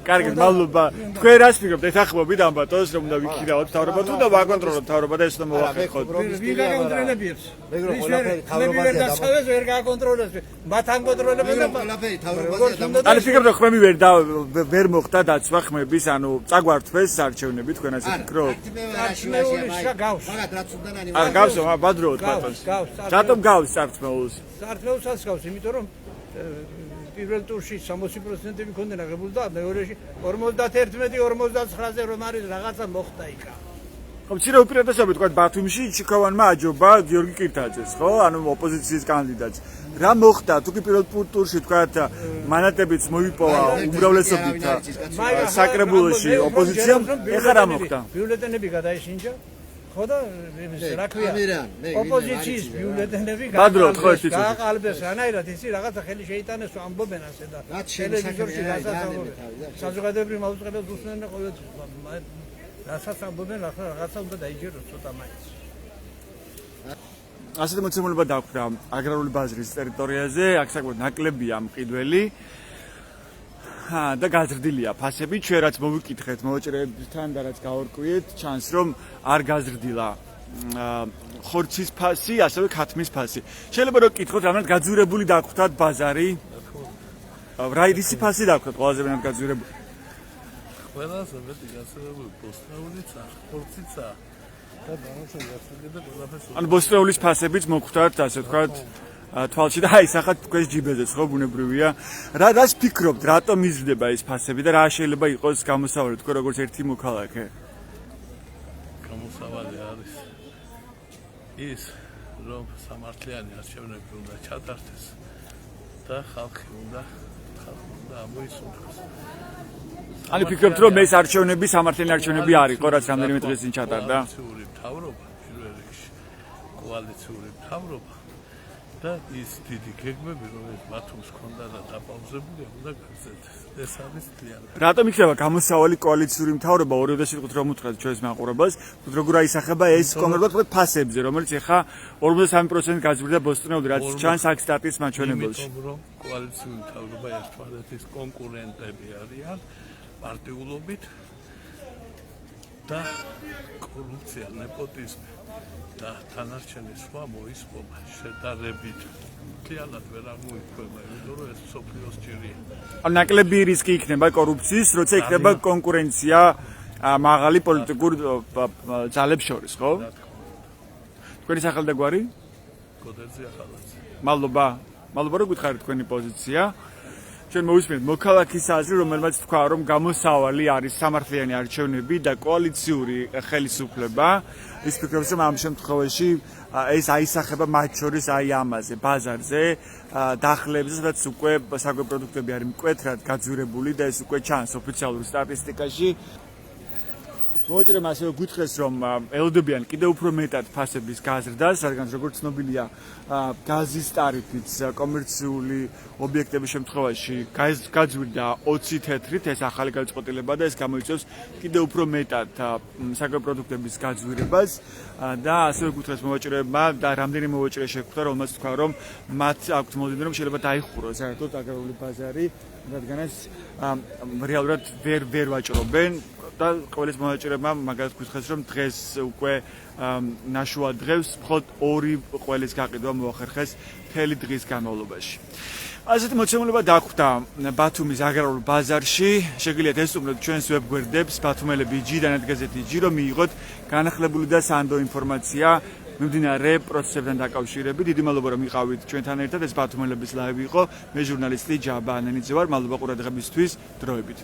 კარგი, მადლობა. თქვენ რას ფიქრობთ? ეთანხმობით ამბატოს რომ უნდა ვიქირავოთ მთავრობა თუ და ვაკონტროლოთ მთავრობა და ეს უნდა მოვახერხოთ. ვინ გაკონტროლებიებს? მეგრო ყველაფერი თავრობაზე და ვერ გაკონტროლებს. მათ აკონტროლებენ და ყველაფერი თავრობაზე ანუ ფიქრობთ ხმები ვერ მოხდა დაცვა ხმების, ანუ წაგვართვეს არჩევნები თქვენ ასე ფიქრობთ? გავს. მაგათ რაც უნდა ნანი არ გავს, ბადროოთ ბატონს. რატომ გავს წარწმეულს? წარწმეულსაც გავს, იმიტომ რომ პირველ ტურში 60% მქონდნენ აღებული და მეორეში 51-59-ზე რომ არის რაღაცა მოხდა იქა. ხო, მცირე უპირატესობა თქვა ბათუმში ჩიქოვანმა აჯობა გიორგი კირთაძეს, ხო? ანუ ოპოზიციის კანდიდატს. რა მოხდა? თუ კი პირველ ტურში თქვა მანატებიც მოიპოვა უმრავლესობით საკრებულოში ოპოზიციამ, ეხლა რა მოხდა? ბიულეტენები გადაიშინჯა. ხო და რა ქვია? ოპოზიციის ბიულეტენები გააყალბეს, რანაირად ისი რაღაცა ხელი შეიტანეს, ამბობენ ასე და ტელევიზორში გასაცნობენ. საზოგადოებრივ მაუწყებელს უსმენენ ყოველთვის. რასაც ამბობენ, რაღაცა უნდა დაიჯეროს ცოტა მაინც. ასეთი მოცემულობა დაგვხრა აგრარული ბაზრის ტერიტორიაზე, აქ საკმაოდ ნაკლებია მყიდველი. და გაზრდილია ფასები, ჩვენ რაც მოვიკითხეთ მოვაჭრეებთან და რაც გავარკვიეთ, ჩანს რომ არ გაზრდილა ხორცის ფასი, ასევე ქათმის ფასი. შეიძლება რომ გკითხოთ, რამდენად გაძვირებული დაგვხდათ ბაზარი? რა ისი ფასი დაგვხდათ ყველაზე მეტად გაძვირებული? ყველაზე მეტი გაძვირებული ბოსტნეულიცა, ხორციცა და დამუშავებული გასაგებია ყველაფერს. ანუ ბოსტნეულის ფასებიც მოგხვდათ, ასე ვთქვათ, თვალში და აისახათ თქვენს ჯიბეზეც, ხო, ბუნებრივია. რას ფიქრობთ, რატომ იზრდება ეს ფასები და რა შეიძლება იყოს გამოსავალი თქვენ როგორც ერთი მოქალაქე? გამოსავალი არის ის, რომ სამართლიანი არჩევნები უნდა ჩატარდეს და ხალხი უნდა ამოისურვოს. ანუ ფიქრობთ, რომ ეს არჩევნები სამართლიანი არჩევნები არ იყო, რაც რამდენიმე დღეს წინ ჩატარდა? კოალიციური მთავრობა, პირველ რიგში, კოალიციური მთავრობა და ის დიდი გეგმები, რომელიც ბათუმს ჰქონდა და დაპაუზებული, უნდა გაგრძელდეს. ეს არის ძალიან. რატომ იქნება გამოსავალი კოალიციური მთავრობა 2007 რომ უთხრათ ჩვენს მაყურებელს, თუ როგორ აისახება ეს კონკრეტულად ფასებზე, რომელიც ახლა 53% გაზრდა ბოსტნეულში, რაც ჩანს აქ სტატის მაჩვენებელში. იმიტომ რომ კოალიციური მთავრობა ერთმანეთის კონკურენტები არიან პარტიულობით და კორუფცია, ნეპოტიზმი და თანარჩენი სხვა მოისპოვა შედარებით მთლიანად ვერ აღმოიქმნება, იმიტომ რომ ეს სოფლიოს ჭირია. ნაკლები რისკი იქნება კორუფციის, როცა იქნება კონკურენცია მაღალი პოლიტიკურ ძალებს შორის, ხო? თქვენი სახელი და გვარი? გოდერძია ხალხი. მადლობა რომ გითხარით თქვენი პოზიცია. ჩვენ მოვისმენთ მოქალაქის აზრი, რომელმაც თქვა, რომ გამოსავალი არის სამართლიანი არჩევნები და კოალიციური ხელისუფლება. ის ფიქრობს, რომ ამ შემთხვევაში ეს აისახება მათ შორის აი ამაზე, ბაზარზე, დახლებზე, სადაც უკვე საკვებ პროდუქტები არის მკვეთრად გაძვირებული და ეს უკვე ჩანს ოფიციალურ სტატისტიკაში. მოვაჭრემ ასევე გითხრეს, რომ ელოდებიან კიდევ უფრო მეტად ფასების გაზრდას, რადგან როგორც ცნობილია, გაზის ტარიფიც კომერციული ობიექტების შემთხვევაში გაძვირდა 20 თეთრით, ეს ახალი გადაწყვეტილება და ეს გამოიწვევს კიდევ უფრო მეტად საკვებ პროდუქტების გაძვირებას და ასევე გითხრეს მოვაჭრემმა და რამდენი მოვაჭრე შეხვდა, რომელმაც თქვა, რომ მათ აქვთ მოლოდინი, რომ შეიძლება დაიხუროს საერთოდ აგრარული ბაზარი, რადგანაც რეალურად ვერ ვაჭრობენ. და ყოველის მოვაჭრებმა მაგალითად გითხრეს, რომ დღეს უკვე ნაშუა დღეს მხოლოდ 2 ყველის გაყიდვა მოახერხეს მთელი დღის განმავლობაში. ასეთი მოცემულობა დაგვხვდა ბათუმის აგრარულ ბაზარში. შეგიძლიათ ესწრებოდეთ ჩვენს ვებგვერდებს bathumele.bg და net-gazeti.bg, რომ მიიღოთ განახლებული და სანდო ინფორმაცია მიმდინარე პროცესებთან დაკავშირებით. დიდი მადლობა რომ იყავით ჩვენთან ერთად. ეს ბათუმელების ლაივი იყო. მე ჟურნალისტი ჯაბა ანენიძე ვარ. მადლობა ყურადღებისთვის. დროებით.